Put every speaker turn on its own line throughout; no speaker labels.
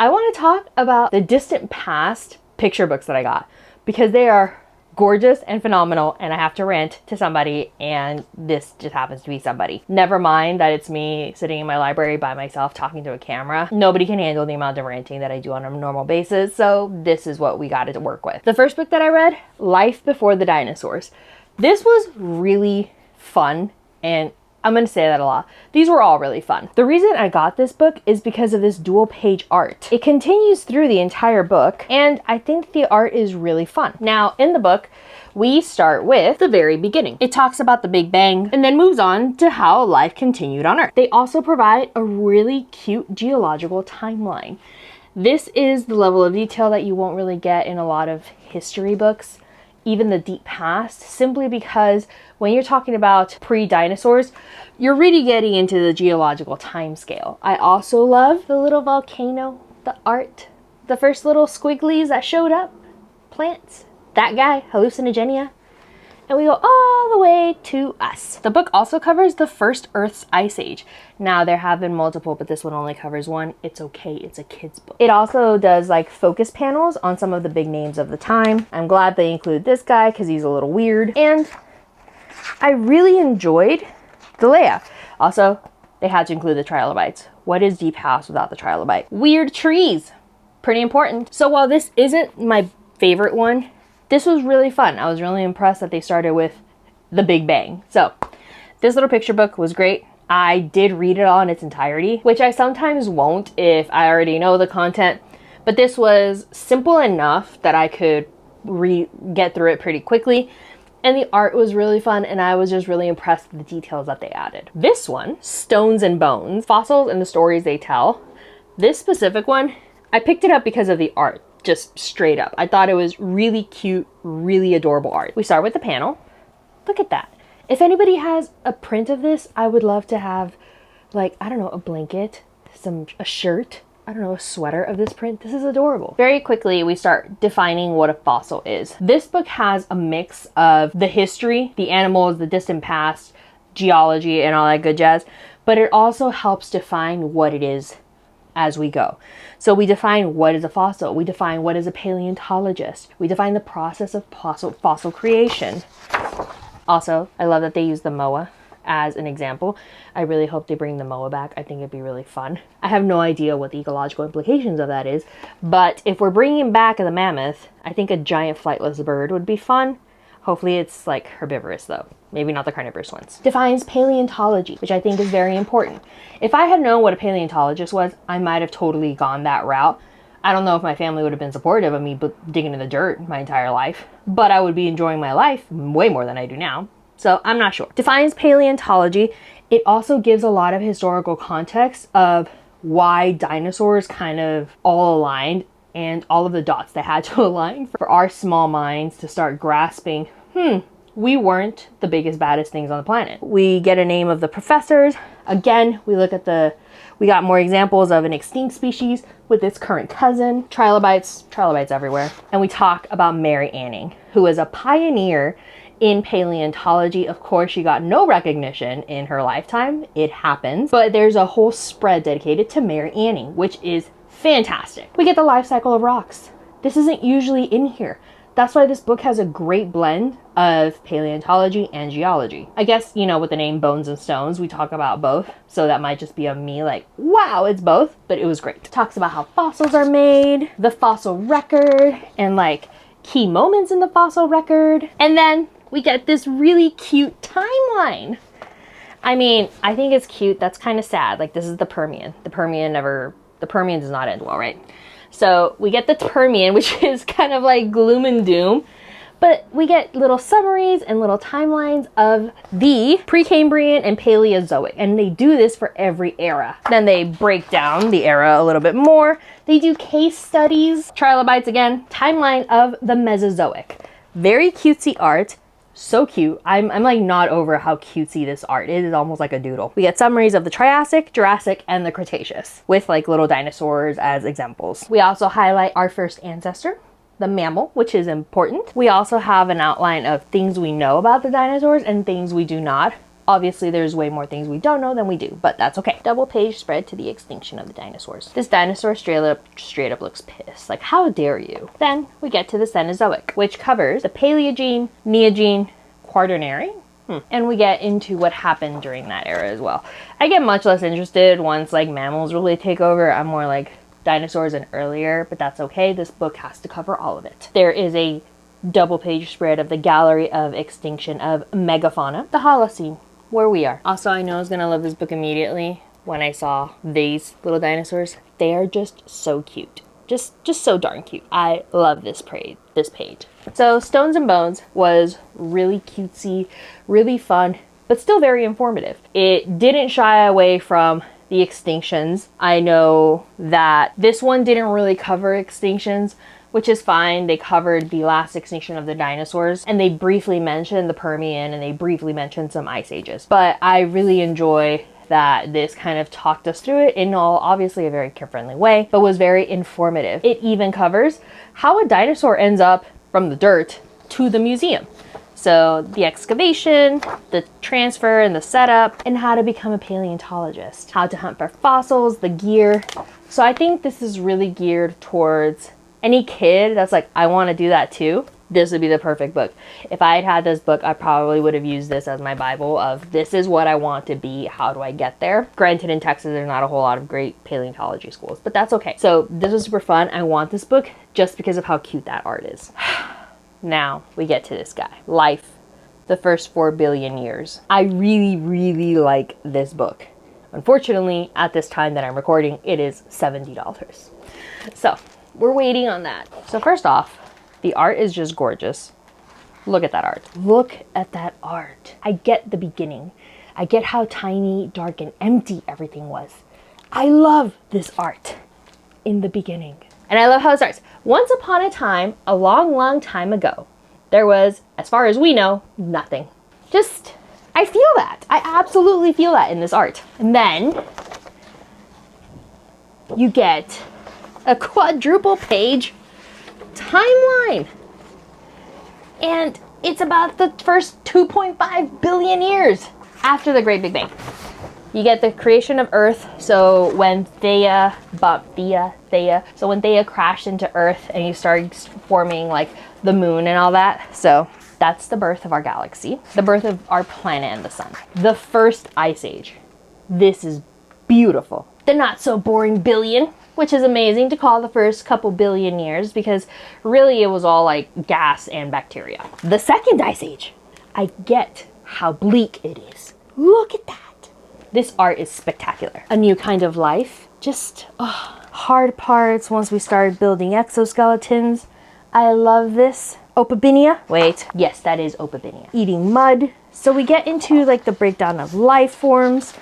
I want to talk about the distant past picture books that I got because they are gorgeous and phenomenal, and I have to rant to somebody, and this just happens to be somebody. Never mind that it's me sitting in my library by myself talking to a camera. Nobody can handle the amount of ranting that I do on a normal basis, so this is what we got to work with. The first book that I read, Life Before the Dinosaurs. This was really fun, and I'm going to say that a lot. These were all really fun. The reason I got this book is because of this dual page art. It continues through the entire book, and I think the art is really fun. Now, in the book, we start with the very beginning. It talks about the Big Bang and then moves on to how life continued on Earth. They also provide a really cute geological timeline. This is the level of detail that you won't really get in a lot of history books, even the deep past, simply because when you're talking about pre-dinosaurs, you're really getting into the geological time scale. I also love the little volcano, the art, the first little squigglies that showed up, plants, that guy, hallucinogenia, and we go all the way to us. The book also covers the first Earth's ice age. Now, there have been multiple, but this one only covers one. It's okay, it's a kid's book. It also does like focus panels on some of the big names of the time. I'm glad they include this guy because he's a little weird. And I really enjoyed the layout. Also, they had to include the trilobites. What is Deep House without the trilobite? Weird trees, pretty important. So while this isn't my favorite one, this was really fun. I was really impressed that they started with the Big Bang. So this little picture book was great. I did read it all in its entirety, which I sometimes won't if I already know the content, but this was simple enough that I could get through it pretty quickly. And the art was really fun, and I was just really impressed with the details that they added. This one, Stones and Bones, Fossils and the Stories They Tell. This specific one, I picked it up because of the art, just straight up. I thought it was really cute, really adorable art. We start with the panel. Look at that. If anybody has a print of this, I would love to have, like, I don't know, a blanket, a shirt, I don't know, a sweater of this print. This is adorable. Very quickly, we start defining what a fossil is. This book has a mix of the history, the animals, the distant past, geology, and all that good jazz, but it also helps define what it is as we go. So we define what is a fossil. We define what is a paleontologist. We define the process of fossil creation. Also, I love that they use the moa as an example. I really hope they bring the moa back. I think it'd be really fun. I have no idea what the ecological implications of that is, but if we're bringing back the mammoth, I think a giant flightless bird would be fun. Hopefully it's like herbivorous though. Maybe not the carnivorous ones. Defines paleontology, which I think is very important. If I had known what a paleontologist was, I might have totally gone that route. I don't know if my family would have been supportive of me digging in the dirt my entire life, but I would be enjoying my life way more than I do now. So I'm not sure. Defines paleontology. It also gives a lot of historical context of why dinosaurs kind of all aligned and all of the dots that had to align for our small minds to start grasping, we weren't the biggest, baddest things on the planet. We get a name of the professors. Again, we got more examples of an extinct species with its current cousin. Trilobites everywhere. And we talk about Mary Anning, who is a pioneer in paleontology. Of course, she got no recognition in her lifetime. It happens. But there's a whole spread dedicated to Mary Anning, which is fantastic. We get the life cycle of rocks. This isn't usually in here. That's why this book has a great blend of paleontology and geology. I guess, you know, with the name Bones and Stones, we talk about both. So that might just be a me like, wow, it's both, but it was great. It talks about how fossils are made, the fossil record, and like key moments in the fossil record. And then we get this really cute timeline. I mean, I think it's cute. That's kind of sad. Like, this is the Permian. The Permian does not end well, right? So we get the Permian, which is kind of like gloom and doom, but we get little summaries and little timelines of the Precambrian and Paleozoic, and they do this for every era. Then they break down the era a little bit more. They do case studies, trilobites again, timeline of the Mesozoic. Very cutesy art. So cute. I'm like not over how cutesy this art is. It is almost like a doodle. We get summaries of the Triassic, Jurassic, and the Cretaceous with like little dinosaurs as examples. We also highlight our first ancestor, the mammal, which is important. We also have an outline of things we know about the dinosaurs and things we do not. Obviously, there's way more things we don't know than we do, but that's okay. Double page spread to the extinction of the dinosaurs. This dinosaur straight up looks pissed. Like, how dare you? Then we get to the Cenozoic, which covers the Paleogene, Neogene, Quaternary, and we get into what happened during that era as well. I get much less interested once like mammals really take over. I'm more like dinosaurs and earlier, but that's okay. This book has to cover all of it. There is a double page spread of the Gallery of Extinction of Megafauna, the Holocene, where we are. Also, I know I was gonna love this book immediately when I saw these little dinosaurs. They are just so cute. Just so darn cute. I love this page. So Stones and Bones was really cutesy, really fun, but still very informative. It didn't shy away from the extinctions. I know that this one didn't really cover extinctions, which is fine. They covered the last extinction of the dinosaurs, and they briefly mentioned the Permian, and they briefly mentioned some ice ages. But I really enjoy that this kind of talked us through it in all, obviously a very kid-friendly way, but was very informative. It even covers how a dinosaur ends up from the dirt to the museum. So the excavation, the transfer and the setup, and how to become a paleontologist, how to hunt for fossils, the gear. So I think this is really geared towards any kid that's like, I want to do that too. This would be the perfect book. If I had had this book, I probably would have used this as my Bible of this is what I want to be. How do I get there? Granted, in Texas, there's not a whole lot of great paleontology schools, but that's okay. So this was super fun. I want this book just because of how cute that art is. Now we get to this guy, Life, the First 4 Billion Years. I really, really like this book. Unfortunately, at this time that I'm recording, it is $70. So we're waiting on that. So first off, the art is just gorgeous. Look at that art. Look at that art. I get the beginning. I get how tiny, dark, and empty everything was. I love this art in the beginning. And I love how it starts. Once upon a time, a long, long time ago, there was, as far as we know, nothing. Just, I feel that. I absolutely feel that in this art. And then you get a quadruple page timeline. And it's about the first 2.5 billion years after the Great Big Bang. You get the creation of Earth. So when Theia crashed into Earth and you started forming like the moon and all that. So that's the birth of our galaxy, the birth of our planet and the sun. The first ice age. This is beautiful. The not so boring billion, which is amazing to call the first couple billion years because really it was all like gas and bacteria. The second ice age. I get how bleak it is. Look at that. This art is spectacular. A new kind of life. Just hard parts once we started building exoskeletons. I love this. Opabinia. Wait. Yes, that is Opabinia. Eating mud. So we get into like the breakdown of life forms.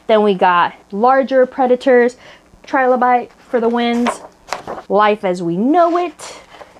Then we got larger predators. Trilobite for the wins. Life as we know it.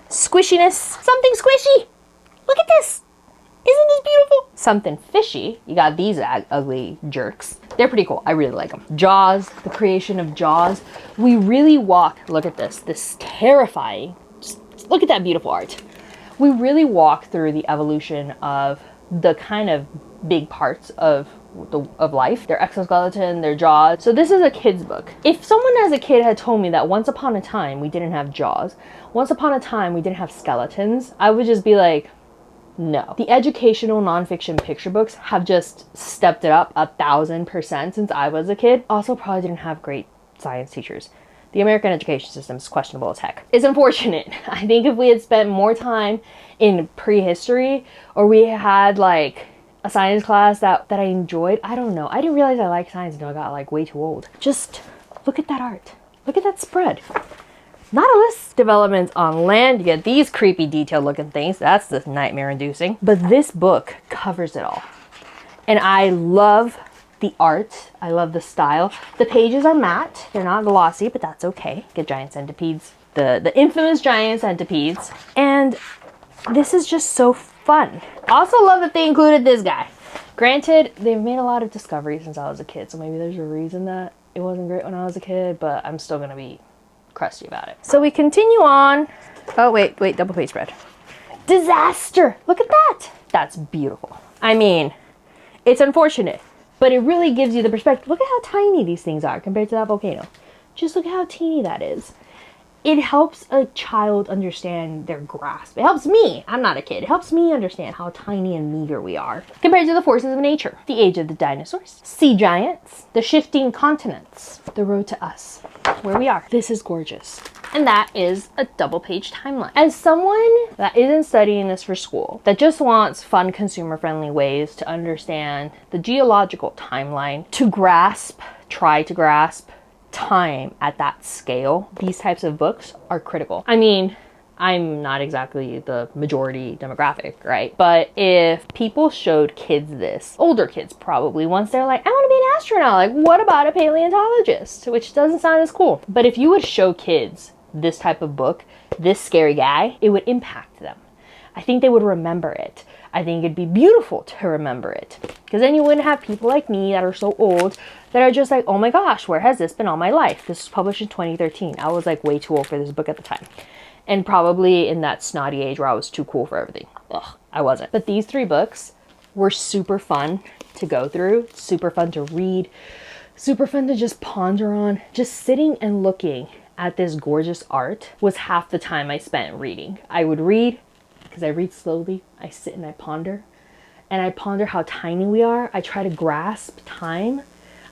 Squishiness. Something squishy. Look at this. Isn't this beautiful? Something fishy. You got these ugly jerks. They're pretty cool. I really like them. Jaws, the creation of Jaws. We really walk, look at this terrifying, just look at that beautiful art. We really walk through the evolution of the kind of big parts of life, their exoskeleton, their jaws. So this is a kid's book. If someone as a kid had told me that once upon a time we didn't have jaws, once upon a time we didn't have skeletons, I would just be like, no. The educational nonfiction picture books have just stepped it up 1,000% since I was a kid. Also probably didn't have great science teachers. The American education system is questionable as heck. It's unfortunate. I think if we had spent more time in prehistory or we had like a science class that I enjoyed, I don't know. I didn't realize I liked science until I got like way too old. Just look at that art. Look at that spread. Nautilus developments on land. You get these creepy detailed looking things. That's the nightmare inducing. But this book covers it all. And I love the art. I love the style. The pages are matte. They're not glossy, but that's okay. Get giant centipedes. The infamous giant centipedes. And this is just so fun. Also love that they included this guy. Granted, they've made a lot of discoveries since I was a kid, so maybe there's a reason that it wasn't great when I was a kid, but I'm still gonna be crusty about it. So we continue on. Oh, wait, double page spread. Disaster! Look at that! That's beautiful. I mean, It's unfortunate, but it really gives you the perspective. Look at how tiny these things are compared to that volcano. Just look at how teeny that is. It helps a child understand their grasp. It helps me. I'm not a kid. It helps me understand how tiny and meager we are compared to the forces of nature. The age of the dinosaurs, sea giants, the shifting continents, the road to us, where we are. This is gorgeous. And that is a double-page timeline. As someone that isn't studying this for school, that just wants fun, consumer-friendly ways to understand the geological timeline, to grasp, try to grasp time at that scale, these types of books are critical. I mean, I'm not exactly the majority demographic, right? But if people showed kids this, older kids probably, once they're like, I want to be an astronaut, like, what about a paleontologist? Which doesn't sound as cool. But if you would show kids this type of book, this scary guy, it would impact them. I think they would remember it. I think it'd be beautiful to remember it. Because then you wouldn't have people like me that are so old that are just like, oh my gosh, where has this been all my life? This was published in 2013. I was like way too old for this book at the time. And probably in that snotty age where I was too cool for everything. Ugh, I wasn't. But these 3 books were super fun to go through, super fun to read, super fun to just ponder on. Just sitting and looking at this gorgeous art was half the time I spent reading. I would read, because I read slowly, I sit and I ponder. And I ponder how tiny we are. I try to grasp time.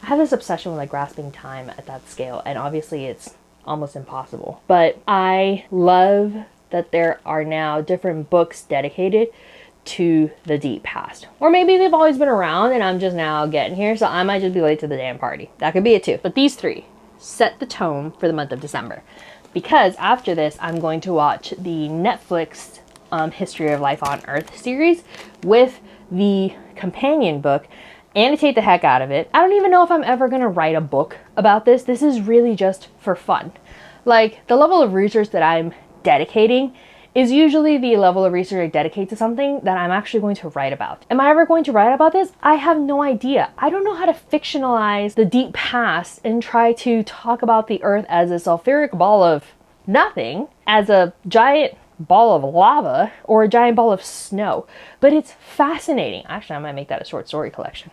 I have this obsession with like grasping time at that scale, and obviously it's almost impossible. But I love that there are now different books dedicated to the deep past. Or maybe they've always been around and I'm just now getting here, so I might just be late to the damn party. That could be it too. But these 3 set the tone for the month of December. Because after this, I'm going to watch the Netflix History of Life on Earth series with the companion book, annotate the heck out of it. I don't even know if I'm ever going to write a book about this. This is really just for fun. Like, the level of research that I'm dedicating is usually the level of research I dedicate to something that I'm actually going to write about. Am I ever going to write about this? I have no idea. I don't know how to fictionalize the deep past and try to talk about the Earth as a sulfuric ball of nothing, as a giant ball of lava, or a giant ball of snow. But it's fascinating. Actually, I might make that a short story collection.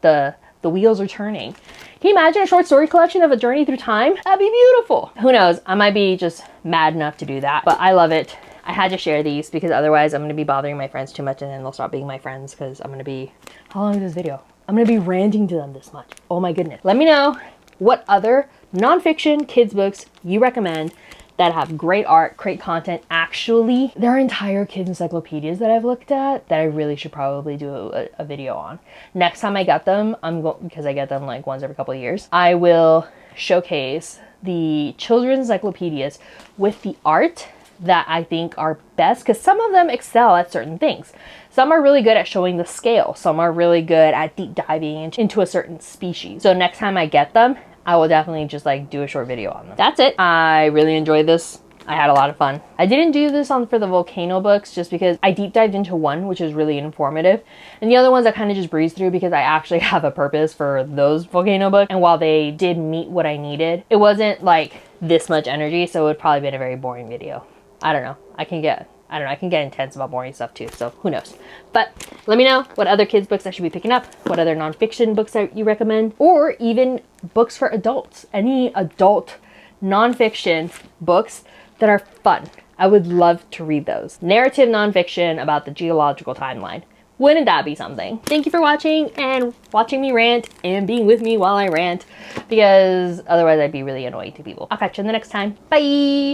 The wheels are turning. Can you imagine a short story collection of a journey through time? That'd be beautiful. Who knows? I might be just mad enough to do that, but I love it. I had to share these because otherwise I'm going to be bothering my friends too much and then they'll stop being my friends because I'm going to be... How long is this video? I'm going to be ranting to them this much. Oh my goodness. Let me know what other nonfiction kids books you recommend that have great art, great content. Actually, there are entire kids encyclopedias that I've looked at that I really should probably do a video on. Next time I get them, because I get them like once every couple of years, I will showcase the children's encyclopedias with the art that I think are best, because some of them excel at certain things. Some are really good at showing the scale. Some are really good at deep diving into a certain species. So next time I get them, I will definitely just like do a short video on them. That's it. I really enjoyed this. I had a lot of fun. I didn't do this for the volcano books just because I deep dived into one, which is really informative. And the other ones I kind of just breezed through because I actually have a purpose for those volcano books. And while they did meet what I needed, it wasn't like this much energy. So it would probably been a very boring video. I don't know. I can get intense about boring stuff too, so who knows. But let me know what other kids books I should be picking up, what other nonfiction books that you recommend, or even books for adults. Any adult nonfiction books that are fun. I would love to read those. Narrative nonfiction about the geological timeline. Wouldn't that be something? Thank you for watching and watching me rant and being with me while I rant, because otherwise I'd be really annoying to people. I'll catch you in the next time. Bye!